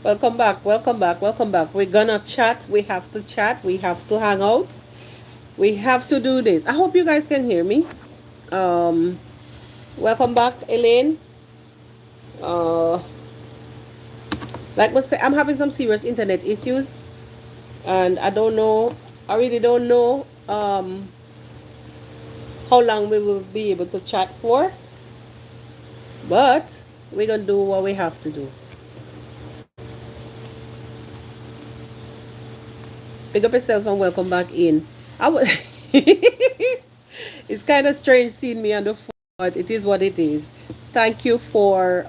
Welcome back, welcome back, welcome back. We're gonna chat. We have to chat. We have to hang out. We have to do this. I hope you guys can hear me. Um, Welcome back, Elaine. Uh, like I say, I'm having some serious internet issues, and I don't know. I really don't know how long we will be able to chat for, but we're gonna do what we have to do. Pick up yourself and welcome back in. I was. It's kind of strange seeing me on the phone, but it is what it is. Thank you for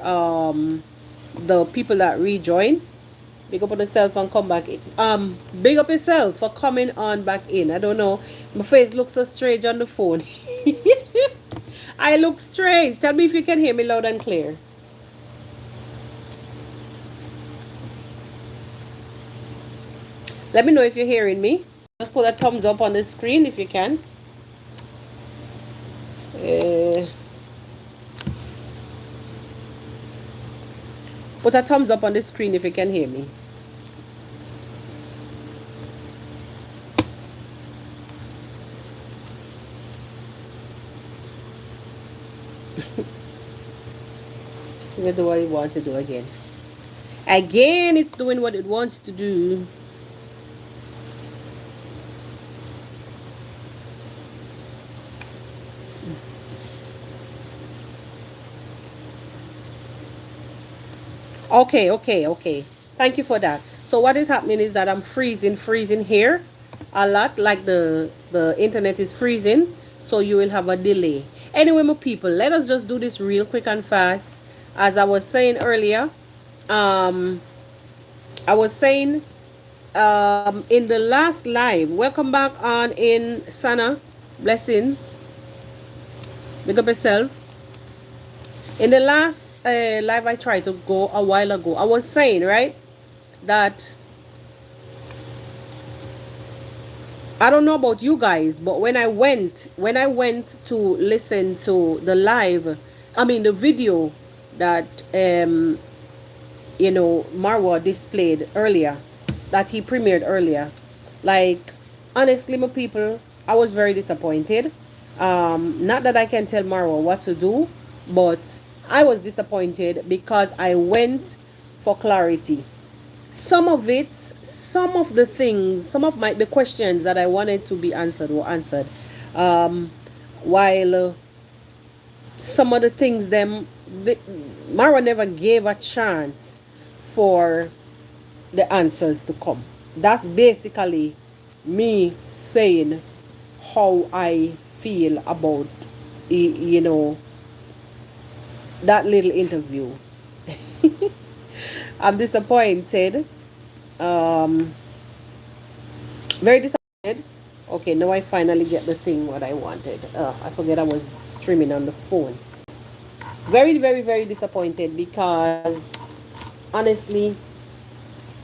the people that rejoin. Big up on yourself and come back in. Big up yourself for coming on back in. I don't know. My face looks so strange on the phone. I look strange. Tell me if you can hear me loud and clear. Let me know if you're hearing me. Just put a thumbs up on the screen if you can. Uh, put a thumbs up on the screen if you can hear me. Just gonna do what it wants to do again. Again, it's doing what it wants to do. Okay, okay, okay. Thank you for that. So what is happening is that I'm freezing here a lot, like the internet is freezing, so you will have a delay. Anyway, my people, let us just do this real quick and fast. As I was saying earlier, um, I was saying in the last live, welcome back on in Sana, blessings, big up yourself. In the last live I tried to go a while ago, I was saying, right, that I don't know about you guys, but when I went to listen to the live, I mean the video that Marwa displayed earlier, that he premiered earlier, like honestly, my people, I was very disappointed. Not that I can tell Marwa what to do, but I was disappointed because I went for clarity. Some of the things, some of the questions that I wanted to be answered were answered. Um, while some of the things Mara never gave a chance for the answers to come. That's basically me saying how I feel about you know that little interview. I'm disappointed. Um, very disappointed. Okay, now I finally get the thing what I wanted. I forget I was streaming on the phone. Very, very, very disappointed because honestly,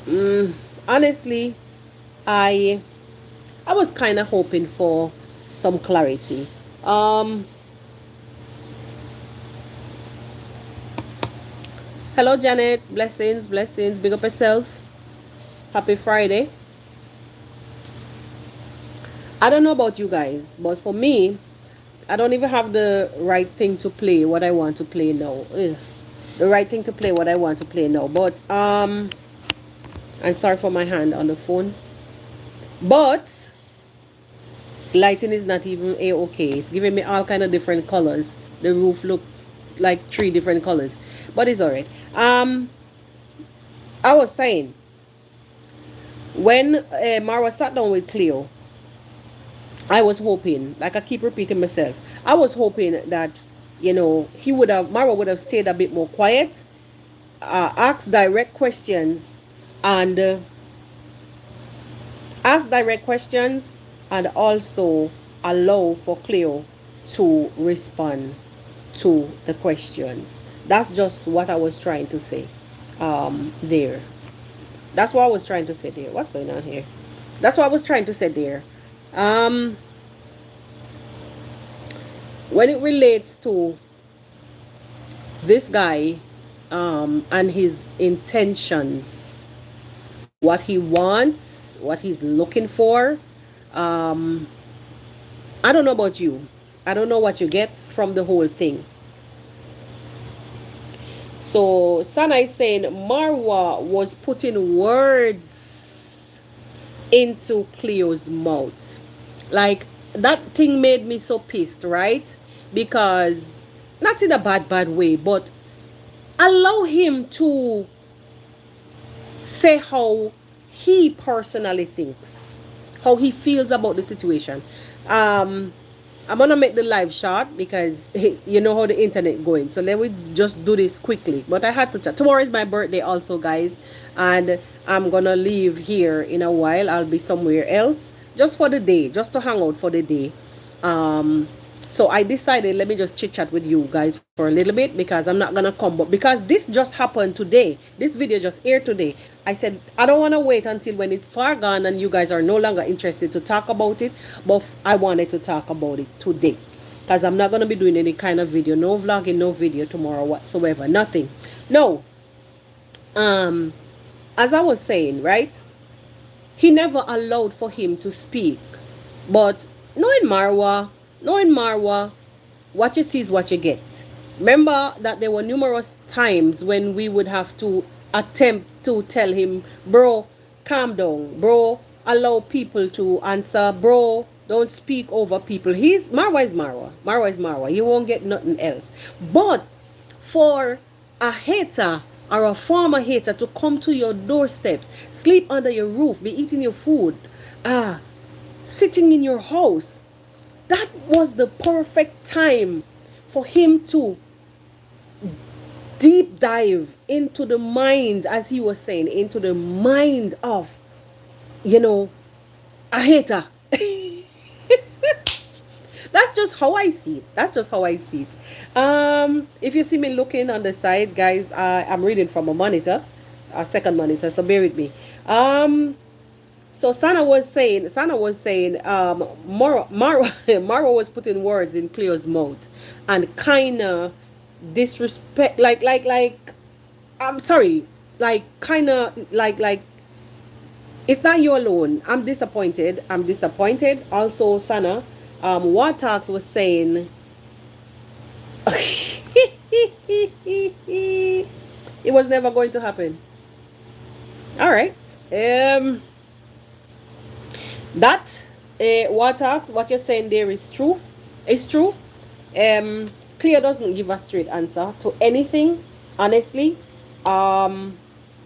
mm, honestly, I I was kind of hoping for some clarity. Um, Hello, Janet. Blessings, blessings. Big up yourself. Happy Friday. I don't know about you guys, but for me, I don't even have the right thing to play what I want to play now. Ugh. The right thing to play what I want to play now. But I'm sorry for my hand on the phone. But Lighting is not even a-okay. It's giving me all kind of different colors. The roof look like three different colors, but it's all right. I was saying, when Marwa sat down with Cleo, I was hoping, like I keep repeating myself, I was hoping that, Marwa would have stayed a bit more quiet, asked direct questions, and also allow for Cleo to respond to the questions. That's just what I was trying to say there. That's what I was trying to say there. What's going on here? That's what I was trying to say there. Um, when it relates to this guy and his intentions, what he wants, what he's looking for, um, I don't know about you. I don't know what you get from the whole thing. So Sana is saying Marwa was putting words into Cleo's mouth. Like, that thing made me so pissed, right? Because, not in a bad way, but allow him to say how he personally thinks, how he feels about the situation. um I'm gonna make the live short because you know how the internet going. So let me just do this quickly. But I had to tomorrow is my birthday also, guys, and I'm gonna leave here in a while. I'll be somewhere else just for the day, just to hang out for the day. um so I decided, let me just chit chat with you guys for a little bit, because I'm not gonna come, but because this just happened today, this video just aired today, I said I don't want to wait until when it's far gone and you guys are no longer interested to talk about it. But I wanted to talk about it today, because I'm not gonna be doing any kind of video, no vlogging, no video tomorrow whatsoever, nothing. No. um as I was saying, right, he never allowed for him to speak. But knowing Marwa, what you see is what you get. Remember that there were numerous times when we would have to attempt to tell him, bro, calm down, bro, allow people to answer, bro, don't speak over people. Marwa is Marwa. Marwa is Marwa. You won't get nothing else. But for a hater or a former hater to come to your doorsteps, sleep under your roof, be eating your food, ah, sitting in your house, that was the perfect time for him to deep dive into the mind, as he was saying, into the mind of, you know, a hater. That's just how I see it. That's just how I see it. If you see me looking on the side, guys, I'm reading from a monitor, a second monitor, so bear with me. So Sana was saying, Mara was putting words in Cleo's mouth and kind of disrespect, like, I'm sorry, like, kind of like, it's not you alone. I'm disappointed. Also, Sana, Watax was saying, it was never going to happen. All right. That what you're saying there is true. It's true. Cleo doesn't give a straight answer to anything, honestly. um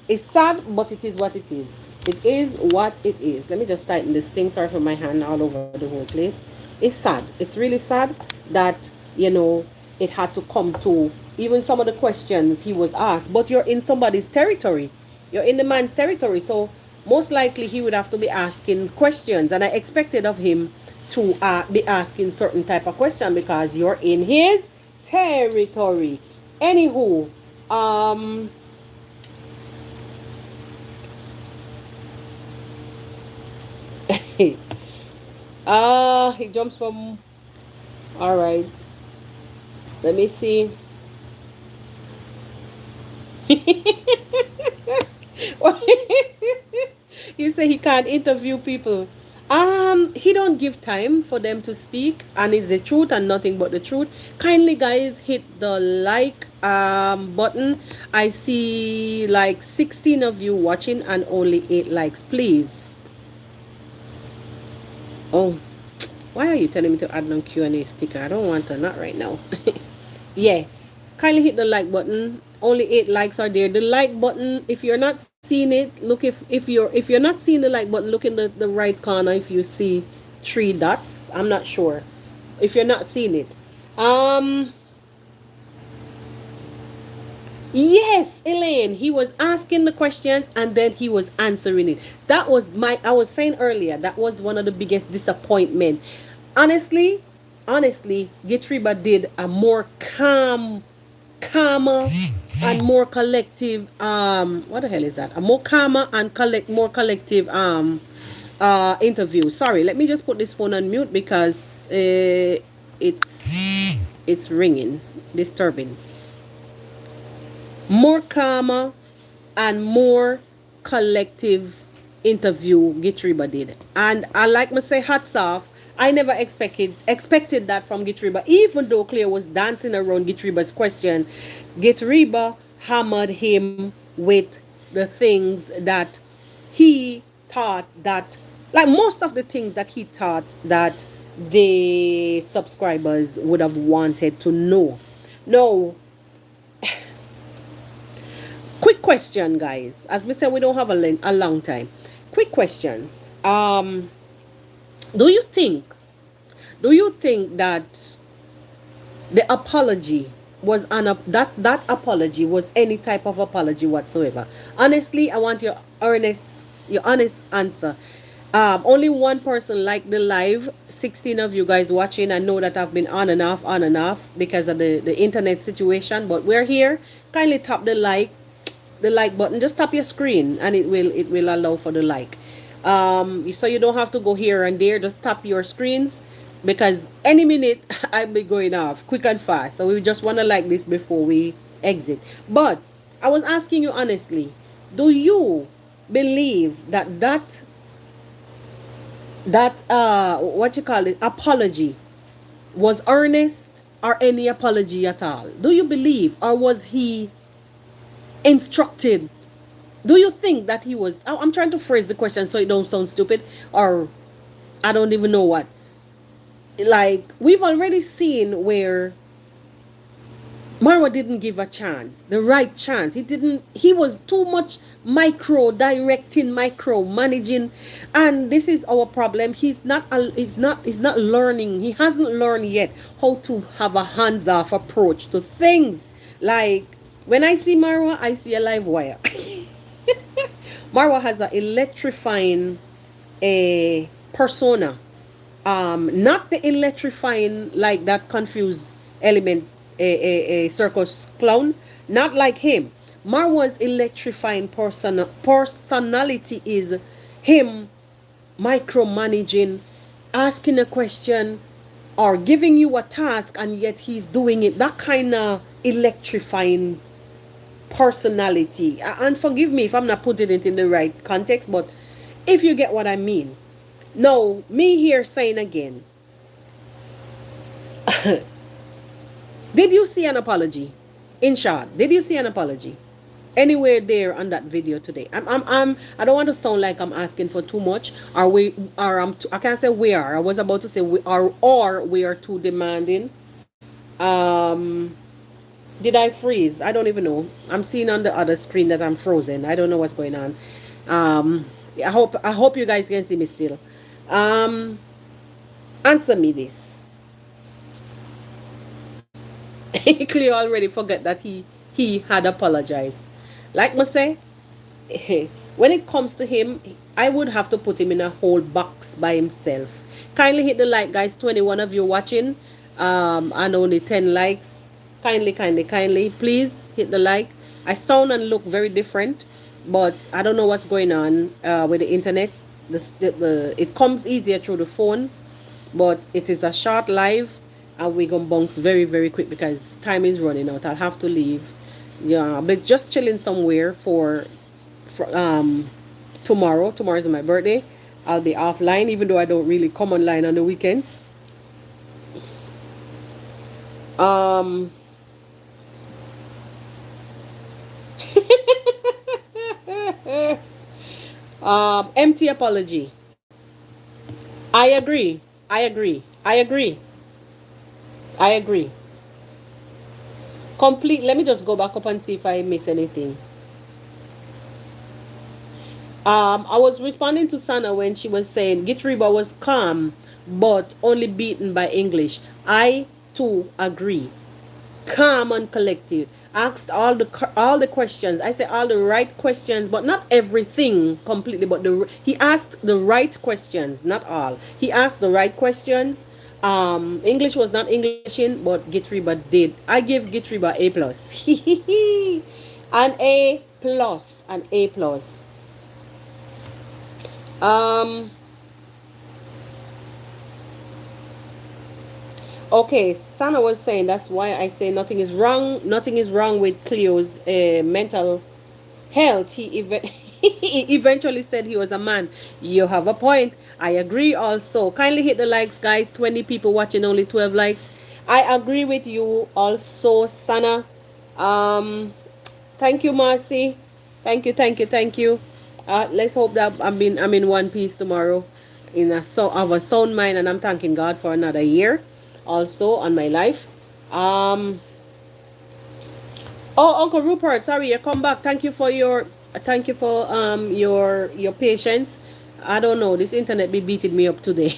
it's sad, but it is what it is. It is what it is. Let me just tighten this thing. Sorry for my hand all over the whole place. It's sad. It's really sad that, it had to come to even some of the questions he was asked. But you're in somebody's territory. You're in the man's territory. So most likely he would have to be asking questions. And I expected of him to be asking certain type of question, because you're in his territory. Anywho, he jumps from. All right. Let me see. You say he can't interview people. He don't give time for them to speak, and it's the truth and nothing but the truth. Kindly, guys, hit the like button. I see like 16 of you watching and only 8 likes, please. Oh, Why are you telling me to add no Q&A sticker? I don't want to, not right now. Yeah, kindly hit the like button. Only 8 likes are there. The like button, if you're not seeing it, look, if you're not seeing the like button, look in the right corner. If you see 3 dots, I'm not sure if you're not seeing it. um Yes, Elaine. He was asking the questions and then he was answering it. That was I was saying earlier, that was one of the biggest disappointment. Honestly, honestly, Gitriba did a more calmer and more collective, what the hell is that? A more calmer and more collective interview. Sorry, let me just put this phone on mute because it's it's ringing, disturbing. More calmer and more collective interview Gitriba did. And I like me say hats off. I never expected that from Gitriba. Even though Claire was dancing around Gitriba's question, Gitriba hammered him with the things that he thought that, like most of the things that he thought that the subscribers would have wanted to know. No, quick question, guys. As we said, we don't have a long time. Quick questions. Do you think? Do you think that the apology was that apology was any type of apology whatsoever? Honestly, I want your honest answer. Only one person liked the live. 16 of you guys watching. I know that I've been on and off because of the internet situation, but we're here. Kindly tap the like button. Just tap your screen and it will allow for the like. So you don't have to go here and there. Just tap your screens because any minute I'll be going off quick and fast. So we just want to like this before we exit. But I was asking you honestly, do you believe that what you call it, apology was earnest, or any apology at all? Do you believe, or was he instructed? Do you think that he was, I'm trying to phrase the question so it don't sound stupid, or I don't even know what. Like, we've already seen where Marwa didn't give a chance, the right chance. He was too much micro directing, micro managing. And this is our problem. He's not learning. He hasn't learned yet how to have a hands-off approach to things. Like, when I see Marwa, I see a live wire. Marwa has an electrifying persona. Not the electrifying like that confused element, a circus clown. Not like him. Marwa's electrifying personality is him micromanaging, asking a question, or giving you a task, and yet he's doing it. That kind of electrifying personality. And forgive me if I'm not putting it in the right context, but if you get what I mean. No, me here saying again, did you see an apology? In short, did you see an apology anywhere there on that video today? I don't want to sound like I'm asking for too much. Are we? Are I can't say we are. I was about to say we are, or we are too demanding. Did I freeze? I don't even know. I'm seeing on the other screen that I'm frozen. I don't know what's going on. I hope you guys can see me still. Um, Answer me this. Cleo already forgot that he had apologized. Like I say, when it comes to him, I would have to put him in a whole box by himself. Kindly hit the like, guys. 21 of you watching, and only 10 likes. Kindly, please hit the like. I sound and look very different, but I don't know what's going on with the internet. It comes easier through the phone, but it is a short live, and we're gonna bounce very, very quick because time is running out. I'll have to leave. Yeah, but just chilling somewhere for tomorrow. Tomorrow is my birthday. I'll be offline, even though I don't really come online on the weekends. Um, Empty apology. I agree. I agree. I agree. I agree. Complete. Let me just go back up and see if I miss anything. I was responding to Sana when she was saying Gitriba was calm, but only beaten by English. I too agree. Calm and collected. Asked all the questions. I said all the right questions, but not everything completely. But he asked the right questions, not all. He asked the right questions. English was not Englishing, but Gitriba did. I give Gitriba A plus. An A plus, an A plus. Um, okay, Sana was saying that's why I say nothing is wrong. Nothing is wrong with Cleo's mental health. He eventually said he was a man. You have a point. I agree also. Kindly hit the likes, guys. 20 people watching, only 12 likes. I agree with you also, Sana. Um, thank you, Marcy. Thank you, thank you, thank you. Let's hope that I'm in one piece tomorrow, in a so of a sound mind, and I'm thanking God for another year, also on my life. Um, oh, Uncle Rupert, sorry, you come back. Thank you for your patience. I don't know. This internet be beating me up today,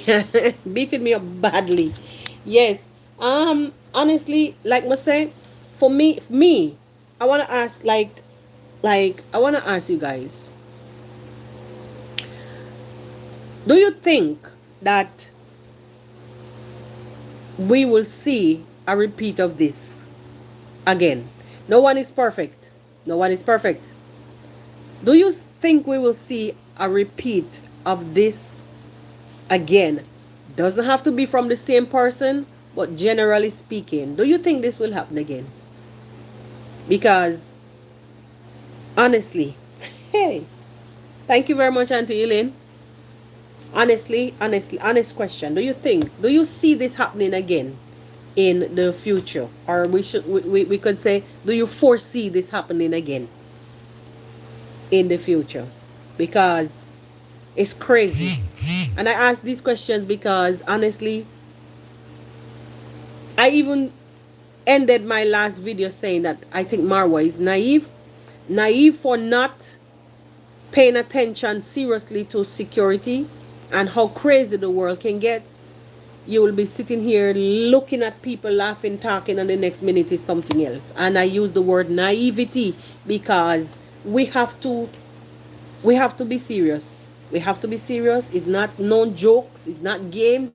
beating me up badly. Yes. Honestly, like I say, for me, I wanna ask I want to ask you guys, do you think that we will see a repeat of this again? No one is perfect. No one is perfect. Do you think we will see a repeat of this again? Doesn't have to be from the same person, but generally speaking, do you think this will happen again? Because honestly, hey, thank you very much, Auntie Elaine. Honest question. Do you see this happening again in the future? Or we could say, do you foresee this happening again in the future? Because it's crazy. And I ask these questions because honestly, I even ended my last video saying that I think Marwa is naive. Naive for not paying attention seriously to security and how crazy the world can get. You will be sitting here looking at people laughing, talking, and the next minute is something else. And I use the word naivety because we have to be serious. We have to be serious. It's not no jokes. It's not games.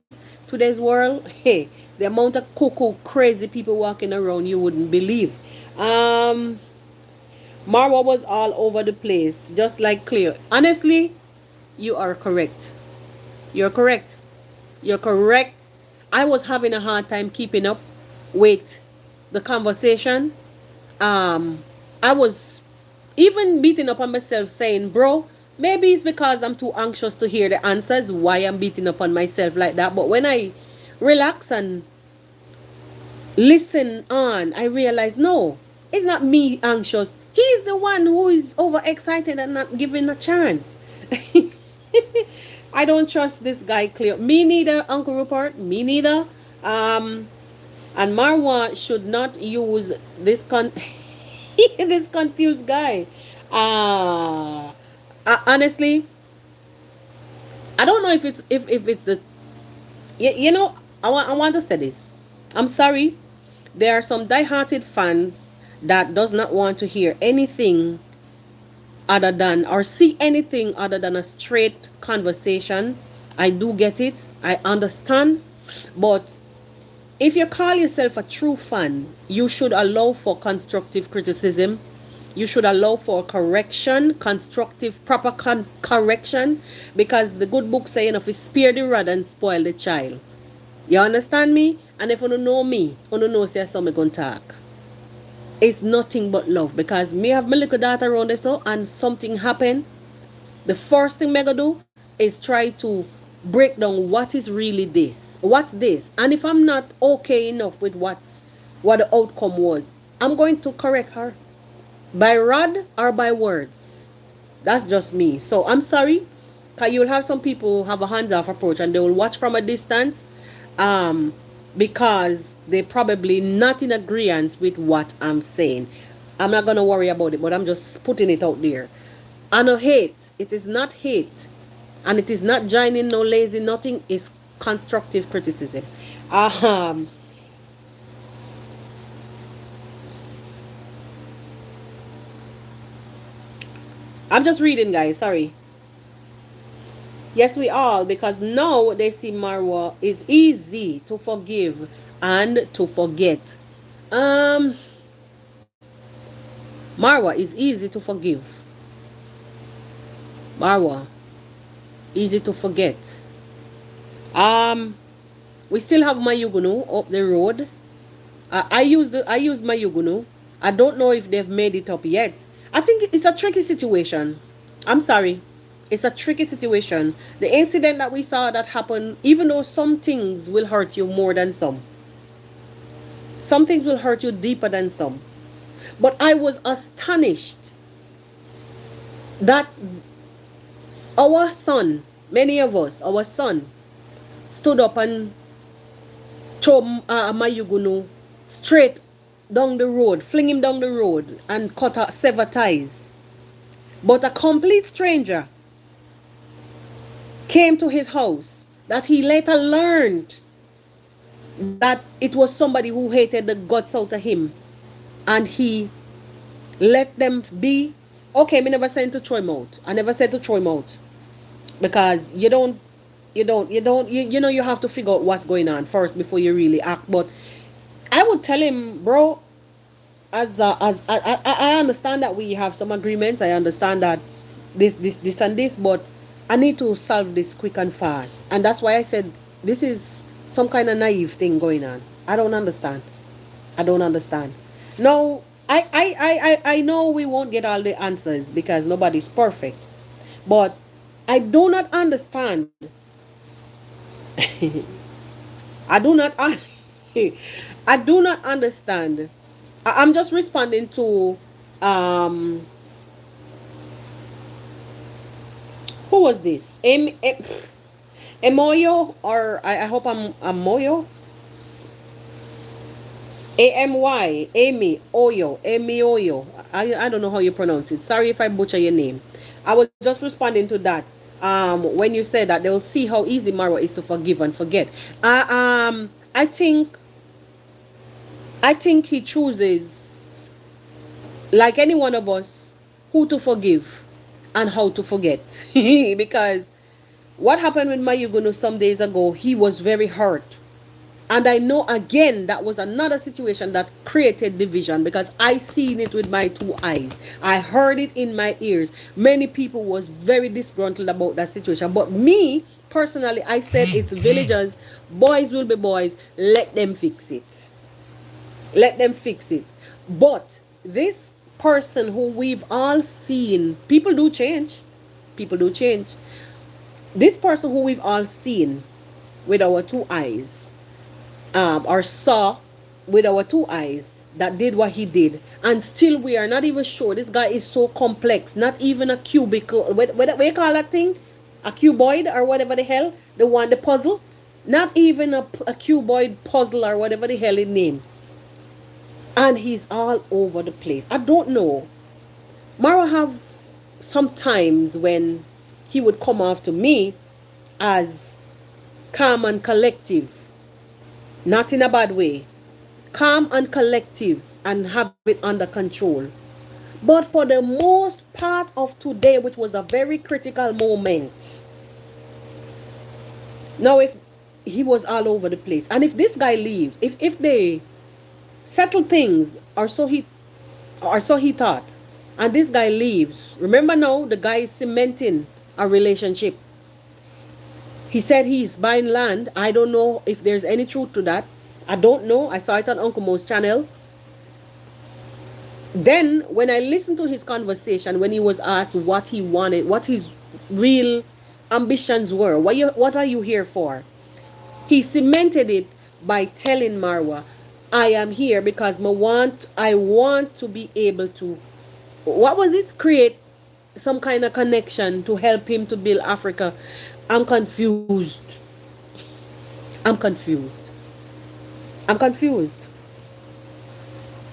Today's world, hey, the amount of cuckoo, crazy people walking around, you wouldn't believe. Um, Marwa was all over the place, just like Cleo. Honestly, you are correct. You're correct. You're correct. I was having a hard time keeping up with the conversation. Um, I was even beating up on myself saying, bro, maybe it's because I'm too anxious to hear the answers why I'm beating up on myself like that. But when I relax and listen on, I realize no, it's not me anxious. He's the one who is overexcited and not giving a chance. I don't trust this guy clear. Me neither, Uncle Rupert. Me neither. Um, and Marwa should not use this this confused guy. Honestly, I don't know if it's the you know, I want to say this. I'm sorry. There are some die-hearted fans that does not want to hear anything other than or see anything other than a straight conversation. I do get it. I understand. But if you call yourself a true fan, you should allow for constructive criticism. You should allow for correction, constructive, proper correction, because the good book saying if you spare the rod and spoil the child. You understand me? And if you don't know me, you don't know say something gonna talk. It's nothing but love because me have my little daughter around there so and something happened. The first thing me gonna do is try to break down what is really this. What's this? And if I'm not okay enough with what the outcome was, I'm going to correct her. By rod or by words. That's just me. So I'm sorry. Cause you'll have some people who have a hands-off approach and they will watch from a distance um, because they probably not in agreement with what I'm saying. I'm not gonna worry about it, but I'm just putting it out there. I know hate. It is not hate, and it is not joining no lazy. Nothing is constructive criticism. Um, I'm just reading, guys. Sorry. Yes, we all, because now they see Marwa is easy to forgive and to forget. Um, Marwa is easy to forgive. Marwa, easy to forget. Um, we still have Mayugunu up the road. I use Mayugunu. I don't know if they've made it up yet. I think it's a tricky situation. I'm sorry. It's a tricky situation. The incident that we saw that happened, even though some things will hurt you more than some things will hurt you deeper than some. But I was astonished that our son, many of us, our son, stood up and throw Mayugunu straight down the road, fling him down the road and sever ties. But a complete stranger came to his house that he later learned that it was somebody who hated the guts out of him, and he let them be. Okay, me never said to throw him out. I never said to throw him out, because you know, you have to figure out what's going on first before you really act. But I would tell him, bro, as I understand that we have some agreements. I understand that this and this, but I need to solve this quick and fast. And that's why I said this is some kind of naive thing going on. I don't understand. I don't understand. No, I know we won't get all the answers because nobody's perfect. But I do not understand. I do not I do not understand. I'm just responding to um who was this? Emoyo, or I hope I'm Moyo. Amy Oyo. I don't know how you pronounce it. Sorry if I butcher your name. I was just responding to that. When you said that they'll see how easy Marwa is to forgive and forget. I think he chooses, like any one of us, who to forgive and how to forget. Because what happened with Mayugunu some days ago, he was very hurt. And I know again that was another situation that created division, because I seen it with my two eyes. I heard it in my ears. Many people was very disgruntled about that situation. But me personally, I said it's villagers, boys will be boys, let them fix it. Let them fix it. But this person who we've all seen, people do change. People do change. This person who we've all seen with our two eyes, or saw with our two eyes, that did what he did, and still we are not even sure. This guy is so complex. Not even a cubicle. What you call that thing? A cuboid or whatever the hell, the puzzle. Not even a cuboid puzzle or whatever the hell it named. And he's all over the place. I don't know. Mara have sometimes when he would come after me as calm and collective, not in a bad way, calm and collective, and have it under control. But for the most part of today, which was a very critical moment, now if he was all over the place, and if this guy leaves, if they settle things, or so he thought, and this guy leaves, remember now the guy is cementing a relationship. He said he's buying land. I don't know if there's any truth to that. I don't know. I saw it on Uncle Mo's channel. Then when I listened to his conversation, when he was asked what he wanted, what his real ambitions were, what are you here for, he cemented it by telling Marwa, I am here because I want to be able to, what was it, create some kind of connection to help him to build Africa. I'm confused. I'm confused. I'm confused.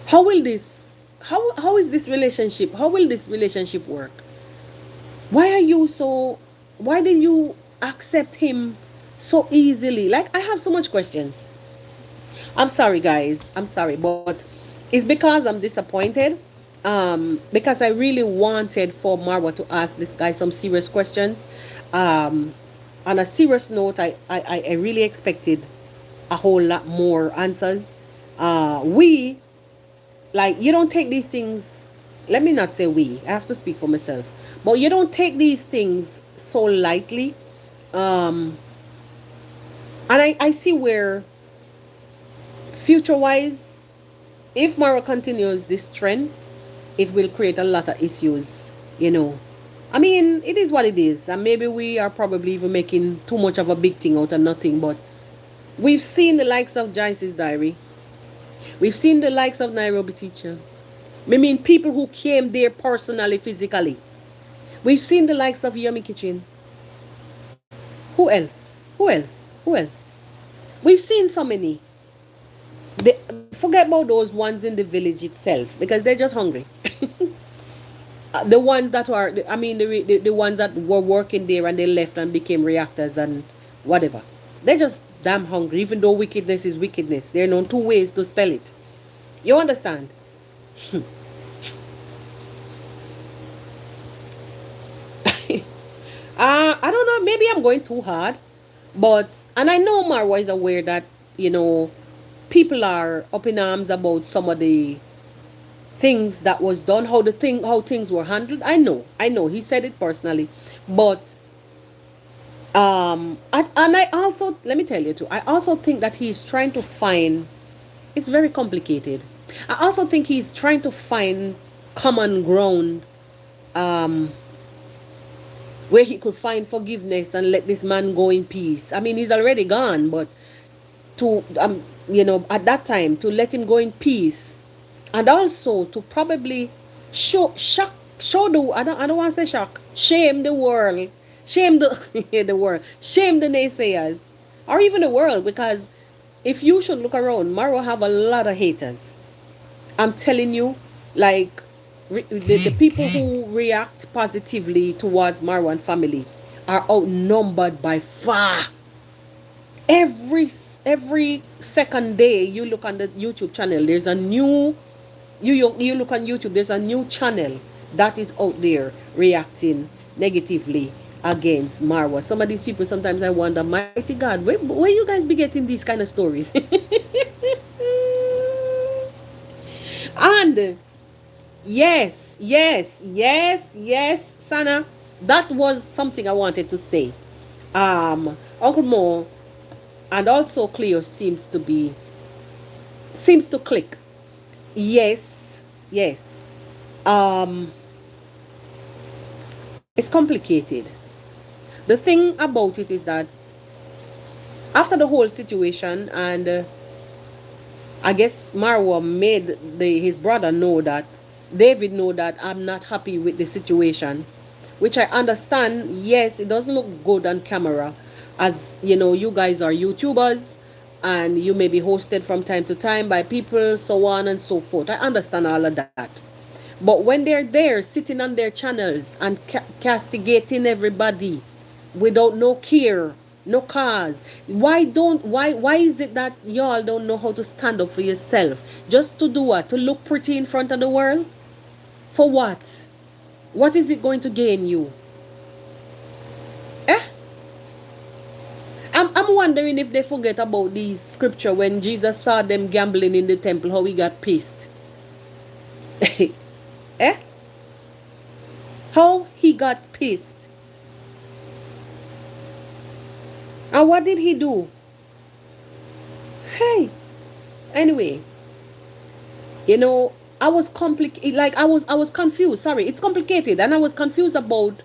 How will this how is this relationship? How will this relationship work? Why are you so why did you accept him so easily? Like I have so much questions. I'm sorry guys. I'm sorry, but it's because I'm disappointed. Because I really wanted for Marwa to ask this guy some serious questions. Um, on a serious note, I really expected a whole lot more answers. We like you don't take these things. Let me not say we. I have to speak for myself. But you don't take these things so lightly. Um, and I see where future wise, if Mara continues this trend, it will create a lot of issues, you know. I mean, it is what it is. And maybe we are probably even making too much of a big thing out of nothing. But we've seen the likes of Joyce's Diary. We've seen the likes of Nairobi Teacher. I mean, people who came there personally, physically. We've seen the likes of Yummy Kitchen. Who else? Who else? Who else? We've seen so many. Forget about those ones in the village itself because they're just hungry. The ones that are, I mean, the ones that were working there and they left and became reactors and whatever. They're just damn hungry, even though wickedness is wickedness. There are no two ways to spell it. You understand? I don't know. Maybe I'm going too hard, but and I know Marwa is aware that you know people are up in arms about some of the things that was done, how things were handled. I know. He said it personally, but and I also let me tell you too. I also think that he's trying to find. It's very complicated. I also think he's trying to find common ground um where he could find forgiveness and let this man go in peace. I mean, he's already gone, but to at that time to let him go in peace, and also to probably show the I don't want to say shock, shame the world, shame the the world, shame the naysayers, or even the world, because if you should look around, Maro have a lot of haters. I'm telling you, like the people who react positively towards Marwan family are outnumbered by far. Every second day you look on the YouTube channel, there's a new you look on YouTube, there's a new channel that is out there reacting negatively against Marwa. Some of these people, sometimes I wonder, mighty God, where you guys be getting these kind of stories? And yes, Sana, that was something I wanted to say. Uncle Mo and also Cleo seems to click. Yes, yes. Um, it's complicated. The thing about it is that after the whole situation, and I guess Marwa made his brother know that David know that I'm not happy with the situation, which I understand. Yes, it doesn't look good on camera, as you know, you guys are YouTubers, and you may be hosted from time to time by people, so on and so forth. I understand all of that. But when they're there sitting on their channels and castigating everybody without no care, no cause, why is it that y'all don't know how to stand up for yourself? Just to do what? To look pretty in front of the world? For what? What is it going to gain you? Eh? I'm wondering if they forget about the scripture when Jesus saw them gambling in the temple, how he got pissed. Eh? How he got pissed. And what did he do? Hey. Anyway, you know, I was complicated. Like I was confused. Sorry, it's complicated, and I was confused about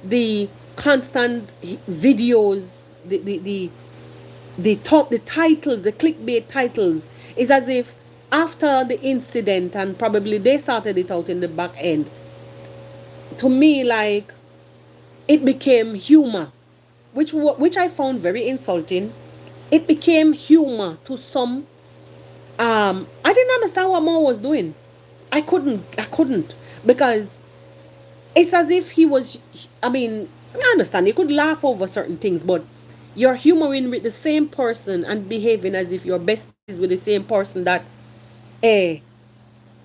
the constant videos, the titles, the clickbait titles. It's as if after the incident, and probably they started it out in the back end. To me, like it became humor, which I found very insulting. It became humor to some. I didn't understand what Mo was doing. I couldn't because it's as if he was. I mean, I understand you could laugh over certain things, but you're humoring with the same person and behaving as if you're besties with the same person that eh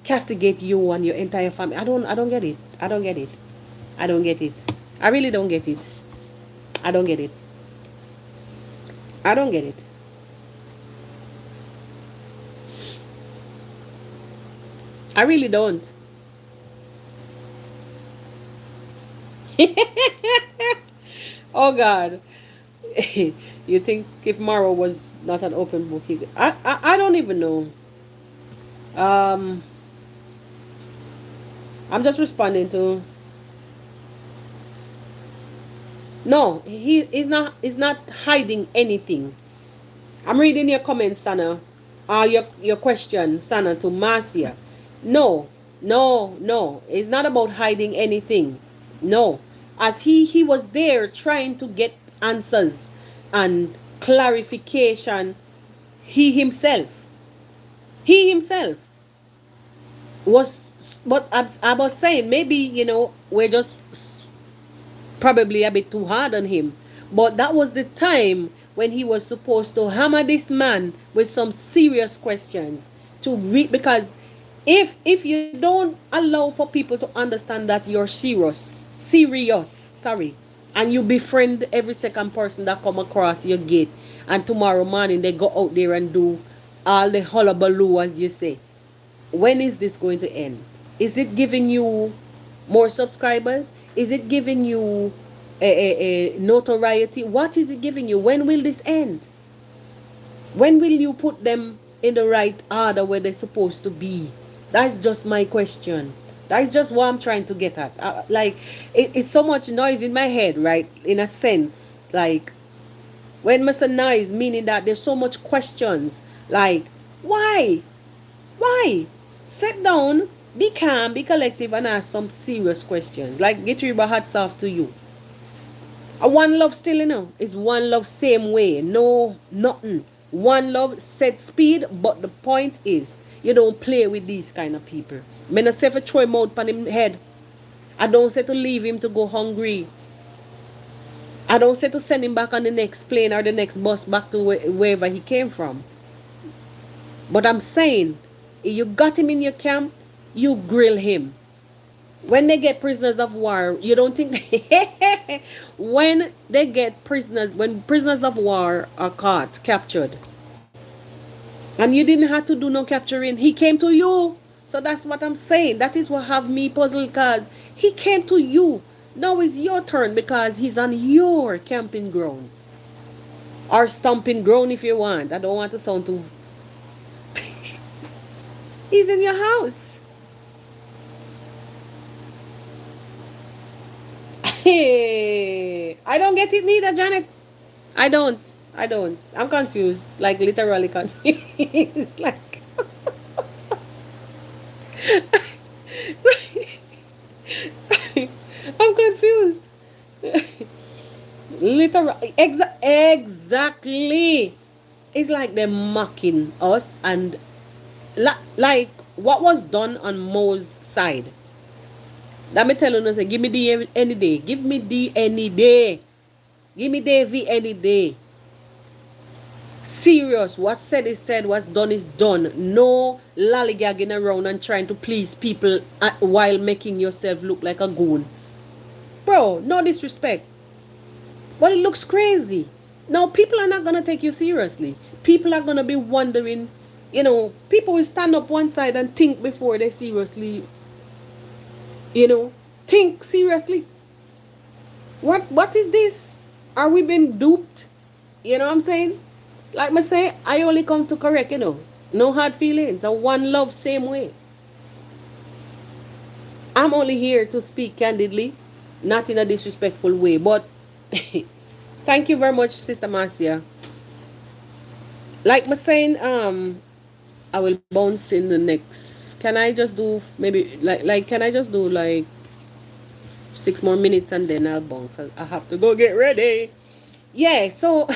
castigate you and your entire family. I don't get it. I don't get it. I don't get it. I really don't get it. I don't get it. I don't get it. I really don't. Oh God. You think if Marwa was not an open book, I don't even know. Um, I'm just responding to. No, he's not hiding anything. I'm reading your comments, Sana. Your question, Sana, to Marcia. No, no, no. It's not about hiding anything. No, as he was there trying to get answers and clarification. He himself, he himself was. But I was saying maybe we're just probably a bit too hard on him. But that was the time when he was supposed to hammer this man with some serious questions to read, because if you don't allow for people to understand that you're serious, sorry, and you befriend every second person that come across your gate, and tomorrow morning they go out there and do all the hullabaloo, as you say, when is this going to end? Is it giving you more subscribers? Is it giving you a notoriety? What is it giving you? When will this end? When will you put them in the right order where they're supposed to be? That's just my question. That's just what I'm trying to get at. Like, it's so much noise in my head, right? In a sense, like when Mr. Noise, meaning that there's so much questions. Like, why? Why? Sit down, be calm, be collective, and ask some serious questions. Like, get your hats off to you. A one love still, is one love same way. No, nothing. One love set speed, but the point is, you don't play with these kind of people. Me not say to throw him out on him head. I don't say to leave him to go hungry. I don't say to send him back on the next plane or the next bus back to wherever he came from. But I'm saying, if you got him in your camp, you grill him. When they get prisoners of war, you don't think when they get prisoners, when prisoners of war are caught, captured, and you didn't have to do no capturing, he came to you. So that's what I'm saying. That is what have me puzzled, because he came to you. Now it's your turn because he's on your camping grounds. Or stomping ground if you want. I don't want to sound too. He's in your house. Hey, I don't get it neither, Janet. I don't. I don't. I'm confused. Like, literally confused. Like, sorry. I'm confused. Literally. Exactly. It's like they're mocking us. And, like, what was done on Mo's side. Let me tell you, say, give me D any day. Give me D any day. Give me Davy any day. Serious. What's said is said. What's done is done. No lollygagging around and trying to please people while making yourself look like a goon. Bro, no disrespect. But it looks crazy. Now, people are not going to take you seriously. People are going to be wondering, people will stand up one side and think before they seriously, think seriously. What is this? Are we being duped? You know what I'm saying? Like I say, I only come to correct, No hard feelings. A one love same way. I'm only here to speak candidly, not in a disrespectful way. But thank you very much, Sister Marcia. Like I saying, I will bounce in the next. Can I just do maybe like can I just do like 6 more minutes and then I'll bounce? I have to go get ready. Yeah, so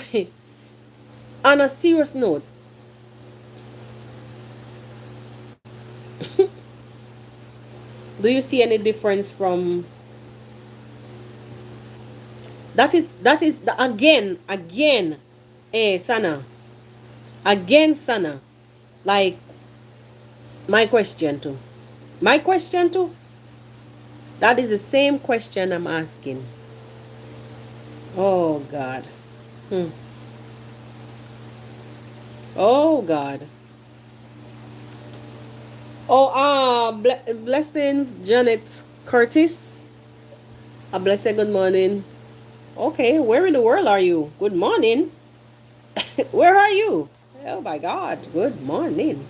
On a serious note, do you see any difference from that is the again, Sana, again, Sana, like my question too, my question too, that is the same question I'm asking. Oh God. Hmm. Oh God. Oh, blessings, Janet Curtis. A blessed good morning. Okay, where in the world are you? Good morning. Where are you? Oh my God. Good morning.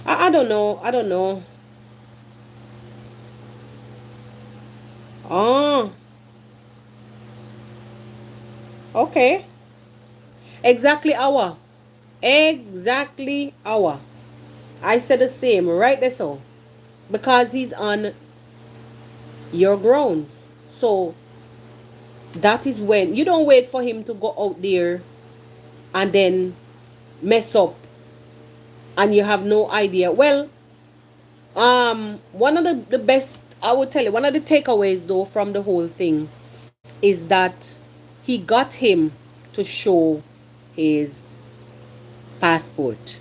I don't know. I don't know. Oh, okay. Exactly hour. Exactly hour. I said the same right there, so because he's on your grounds. So that is when you don't wait for him to go out there and then mess up and you have no idea. Well, one of the best, I would tell you, one of the takeaways though from the whole thing is that he got him to show his passport.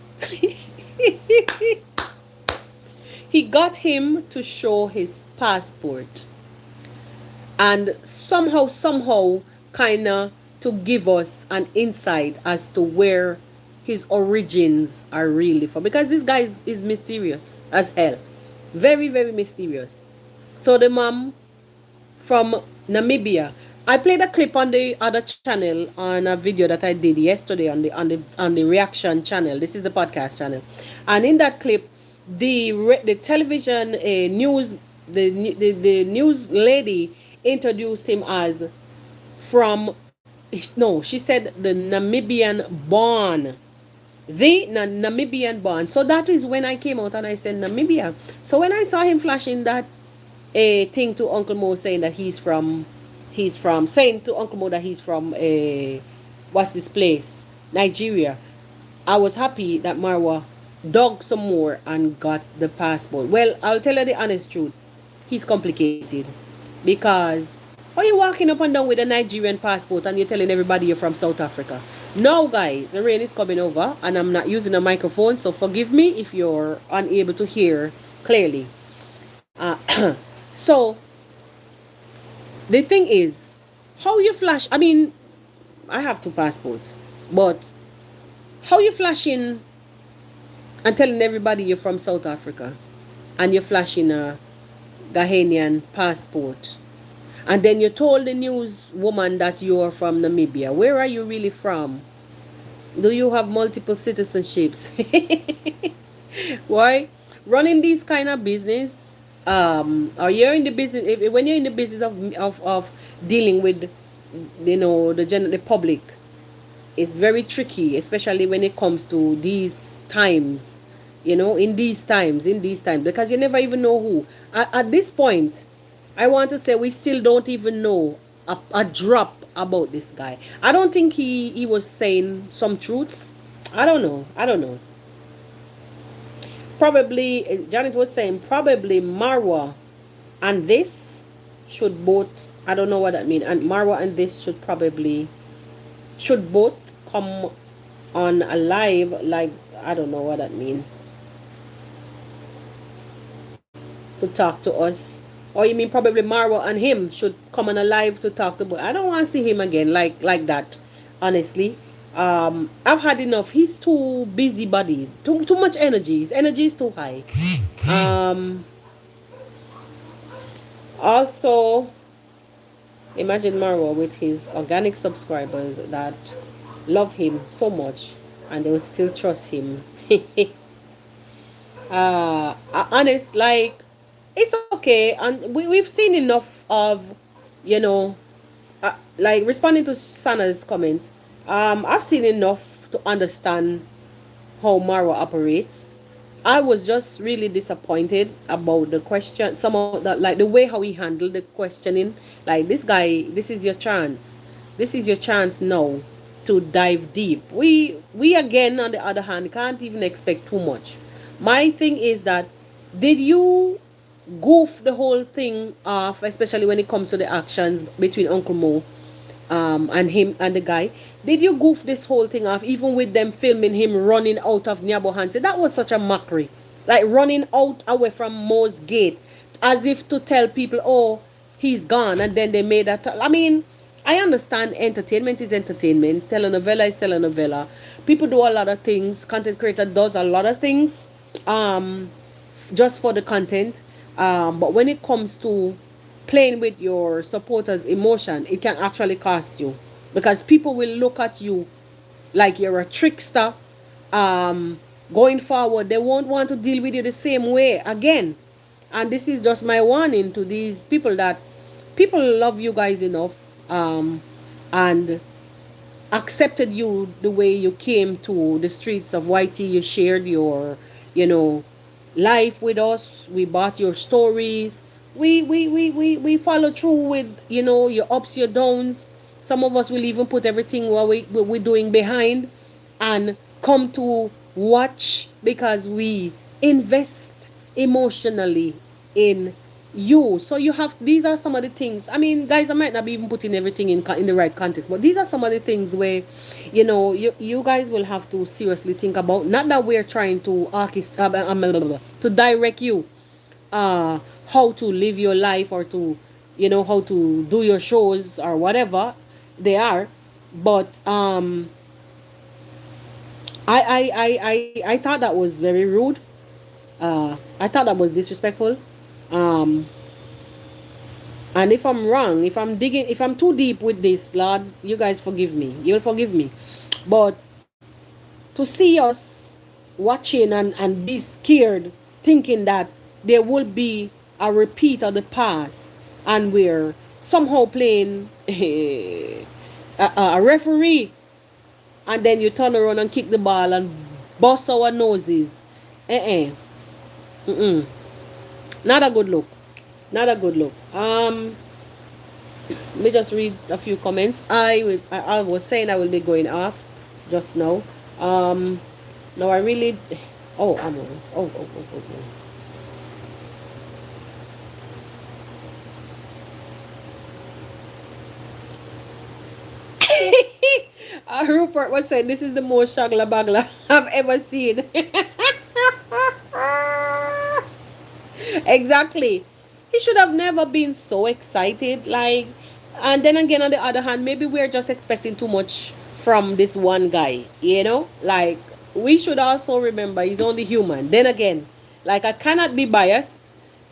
He got him to show his passport, and somehow kind of to give us an insight as to where his origins are really from, because this guy is mysterious as hell, very mysterious. So the mom from Namibia, I played a clip on the other channel on a video that I did yesterday on the reaction channel. This is the podcast channel, and in that clip, the television news, the news lady introduced him as from, no, she said the Namibian born, the Namibian born. So that is when I came out and I said Namibia. So when I saw him flashing that a thing to Uncle Mo saying that he's from saying to Uncle Mo that he's from a what's this place, Nigeria. I was happy that Marwa dug some more and got the passport. Well, I'll tell you the honest truth. He's complicated because how you walking up and down with a Nigerian passport and you're telling everybody you're from South Africa? Now, guys, the rain is coming over and I'm not using a microphone, so forgive me if you're unable to hear clearly. So the thing is, how you flash? I mean, I have two passports, but how you flashing and telling everybody you're from South Africa, and you're flashing a Ghanaian passport, and then you told the news woman that you are from Namibia. Where are you really from? Do you have multiple citizenships? Why running this kind of business? Or you're in the business, when you're in the business of dealing with, the public, it's very tricky, especially when it comes to these times. In these times, because you never even know who. At this point, I want to say we still don't even know a drop about this guy. I don't think he was saying some truths. I don't know. Probably, Janet was saying probably Marwa and this should both, I don't know what that means, and Marwa and this should both come on a live, like, I don't know what that means, to talk to us. Or you mean probably Marwa and him should come on a live to talk to, but I don't want to see him again like that, honestly. I've had enough. He's too busybody, too much energy. His energy is too high. um Also, imagine Marwa with his organic subscribers that love him so much and they will still trust him. Honest, like, it's okay, and we've seen enough of, you know like, responding to Sana's comment. I've seen enough to understand how Marwa operates. I was just really disappointed about the question, some of that, like the way how he handled the questioning. Like, this guy, this is your chance. This is your chance now to dive deep. We again, on the other hand, can't even expect too much. My thing is that, did you goof the whole thing off, especially when it comes to the actions between Uncle Mo and him and the guy? Did you goof this whole thing off, even with them filming him running out of Nyabo Hansen? That was such a mockery. Like running out away from Mo's gate, as if to tell people, oh, he's gone. And then they made that. I mean, I understand entertainment is entertainment. Telenovela is telenovela. People do a lot of things. Content creator does a lot of things um, just for the content. But when it comes to playing with your supporters' emotion, it can actually cost you, because people will look at you like you're a trickster. Um, Going forward, they won't want to deal with you the same way again. And this is just my warning to these people, that people love you guys enough, and accepted you the way you came to the streets of YT. You shared your, you know, life with us. We bought your stories. We follow through with, you know, your ups, your downs. Some of us will even put everything what we're doing behind and come to watch, because we invest emotionally in you. So you have, these are some of the things. I mean, guys, I might not be even putting everything in the right context, but these are some of the things where, you know, you guys will have to seriously think about. Not that we're trying to to direct you how to live your life, or to, you know, how to do your shows or whatever they are, but I thought that was very rude. I thought that was disrespectful. Um, and if I'm wrong, if I'm too deep with this, Lord, you guys forgive me. You'll forgive me. But to see us watching and be scared, thinking that there will be a repeat of the past, and we're somehow playing a referee, and then you turn around and kick the ball and bust our noses. Eh. Mm-mm. Not a good look. Not a good look. Let me just read a few comments. I was saying I will be going off just now. No, I really. Oh, I'm on. Oh. Rupert was saying this is the most shagla bagla I've ever seen. Exactly. He should have never been so excited. Like, and then again, on the other hand, maybe we're just expecting too much from this one guy, you know? Like, we should also remember he's only human. Then again, like, I cannot be biased.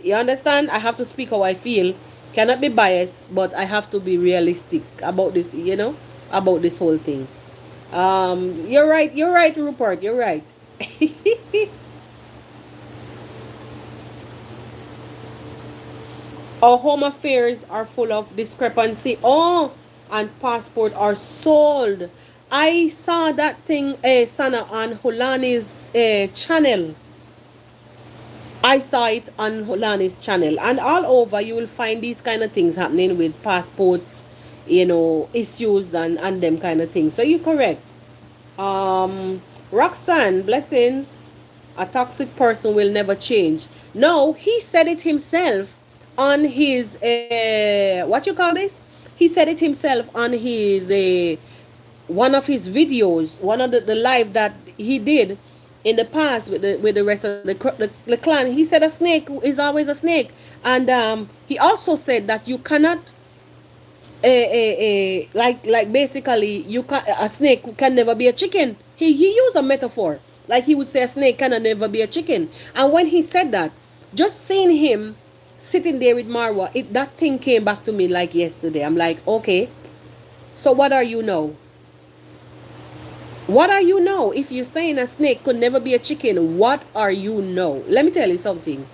You understand? I have to speak how I feel. Cannot be biased, but I have to be realistic about this, you know? About this whole thing. You're right, Rupert. You're right. Our home affairs are full of discrepancy. Oh, and passport are sold. I saw that thing, Sana, on Hulani's channel. I saw it on Hulani's channel. And all over, you will find these kind of things happening with passports, you know, issues and them kind of things. So you're correct. Roxanne, blessings. A toxic person will never change. No, he said it himself on his what you call this? He said it himself on his one of his videos, one of the live that he did in the past with the rest of the clan. He said a snake is always a snake, and he also said that you cannot like basically you can a snake can never be a chicken. He used a metaphor, like he would say a snake can never be a chicken. And when he said that, just seeing him sitting there with Marwa, that thing came back to me like yesterday. I'm like, okay, so what are you now? What are you now? If you're saying a snake could never be a chicken, what are you now? Let me tell you something.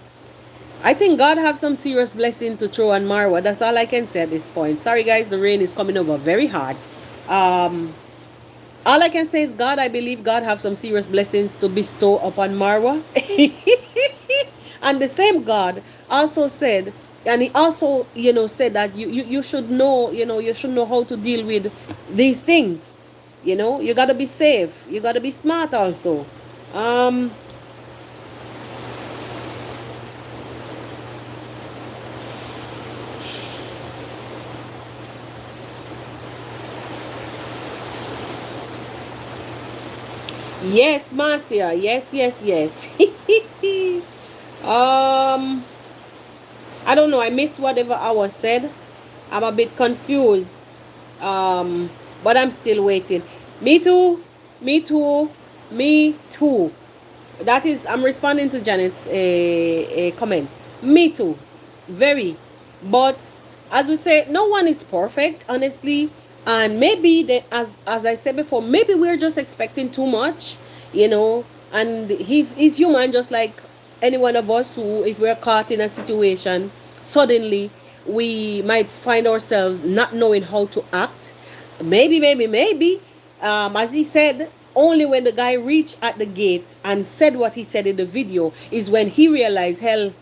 I think God have some serious blessing to throw on Marwa. That's all I can say at this point. Sorry guys, the rain is coming over very hard. All I can say is, God, I believe God have some serious blessings to bestow upon Marwa. And the same God also said And he also, you know, said that you should know, you know, you should know how to deal with these things. You know, you got to be safe, you got to be smart also. um yes, Marcia, yes, yes, yes. um I don't know, I missed whatever I was said. I'm a bit confused. But I'm still waiting. Me too. Me too. Me too. That is, I'm responding to Janet's comments. Me too. Very. But as we say, no one is perfect, honestly. And maybe that, as I said before, maybe we're just expecting too much, you know. And he's human, just like any one of us who, if we're caught in a situation, suddenly we might find ourselves not knowing how to act. Maybe, as he said, only when the guy reached at the gate and said what he said in the video is when he realized, hell,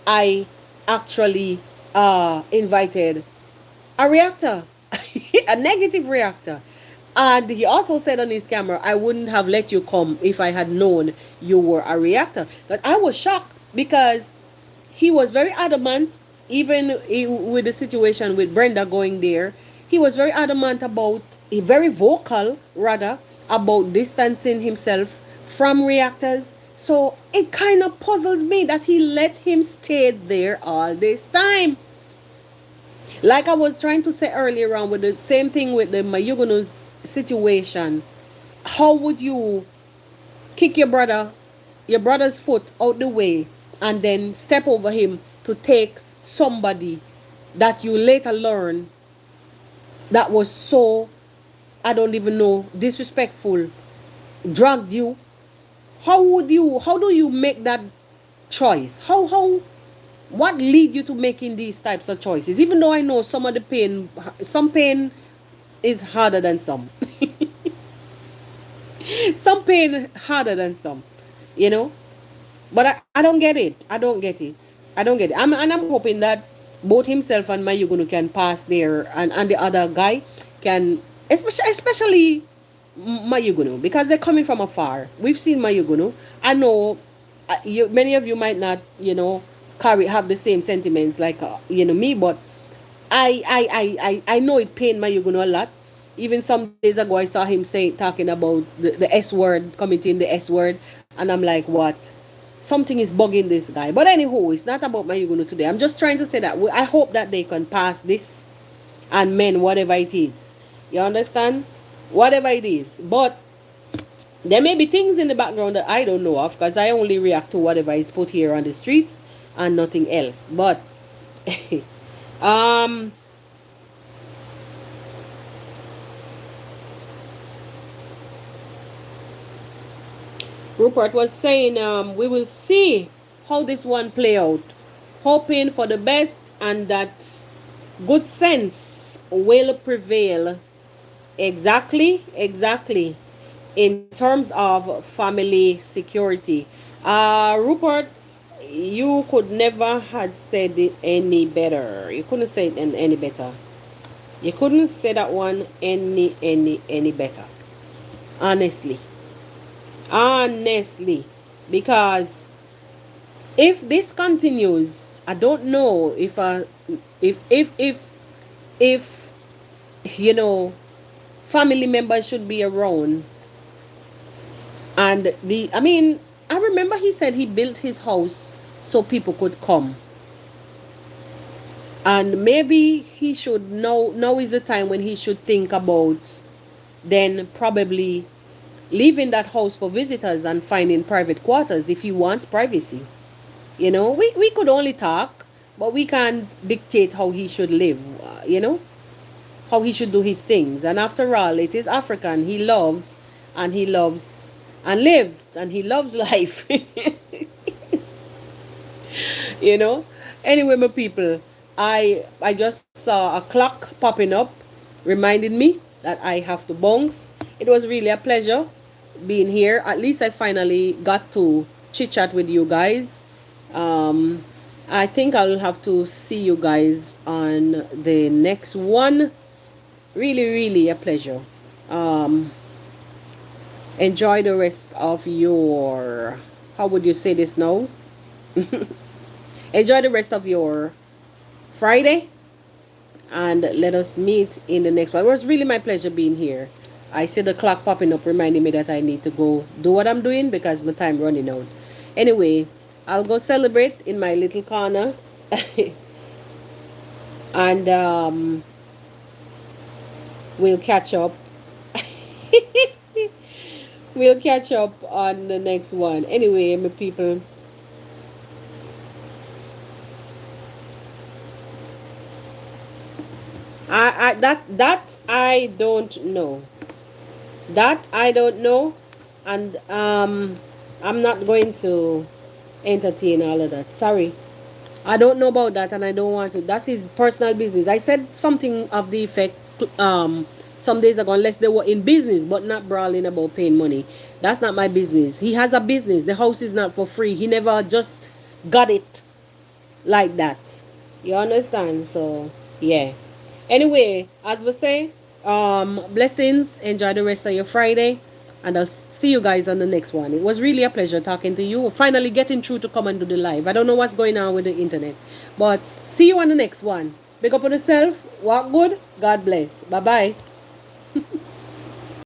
I actually invited a reactor, a negative reactor. And he also said on his camera, I wouldn't have let you come if I had known you were a reactor. But I was shocked because he was very adamant, even with the situation with Brenda going there. He was very adamant about, very vocal rather, about distancing himself from reactors. So it kind of puzzled me that he let him stay there all this time. Like I was trying to say earlier on with the same thing with the Mayugunu's situation. How would you kick your brother's foot out the way and then step over him to take somebody that you later learn that was so, I don't even know, disrespectful, drugged you? How do you make that choice? How what lead you to making these types of choices? Even though I know some of the pain, some pain is harder than some. Some pain harder than some, you know. But I don't get it. I don't get it. I don't get it. And I'm hoping that both himself and Mayugunu can pass there, and the other guy can, especially Mayugunu, because they're coming from afar. We've seen Mayugunu. I know many of you might not, you know, have the same sentiments like me, but I know it pained Mayugunu a lot. Even some days ago, I saw him talking about the S word, committing the S word, and I'm like, what? Something is bugging this guy. But anywho, it's not about Mayugunu today. I'm just trying to say that I hope that they can pass this and mend whatever it is. You understand? Whatever it is. But there may be things in the background that I don't know of, because I only react to whatever is put here on the streets and nothing else. But um Rupert was saying, we will see how this one play out, hoping for the best and that good sense will prevail. Exactly, exactly. In terms of family security, Rupert, you could never had said it any better. You couldn't say it any better. You couldn't say that one any better. Honestly, honestly, because if this continues, I don't know if if if if you know, family members should be around. And I mean, I remember he said he built his house so people could come. And maybe he should now is the time when he should think about then probably leaving that house for visitors and finding private quarters if he wants privacy. You know, we could only talk, but we can't dictate how he should live, how he should do his things. And after all, it is African. He loves and he loves and lives and he loves life. you know. Anyway, my people, I just saw a clock popping up, reminding me that I have to bounce. It was really a pleasure being here. At least I finally got to chit chat with you guys. Um, I think I'll have to see you guys on the next one. Really, really a pleasure. Um, enjoy the rest of your, how would you say this now? Enjoy the rest of your Friday, and let us meet in the next one. It was really my pleasure being here. I see the clock popping up reminding me that I need to go do what I'm doing because my time running out. Anyway, I'll go celebrate in my little corner. And we'll catch up. We'll catch up on the next one. Anyway, my people, that I don't know. That I don't know, and I'm not going to entertain all of that. Sorry, I don't know about that, and I don't want to. That's his personal business. I said something of the effect some days ago, unless they were in business, but not brawling about paying money. That's not my business. He has a business. The house is not for free. He never just got it like that. You understand? So yeah. Anyway, as we say, blessings. Enjoy the rest of your Friday, and I'll see you guys on the next one. It was really a pleasure talking to you. Finally getting through to come and do the live. I don't know what's going on with the internet, but see you on the next one. Big up on yourself. Walk good. God bless. Bye bye.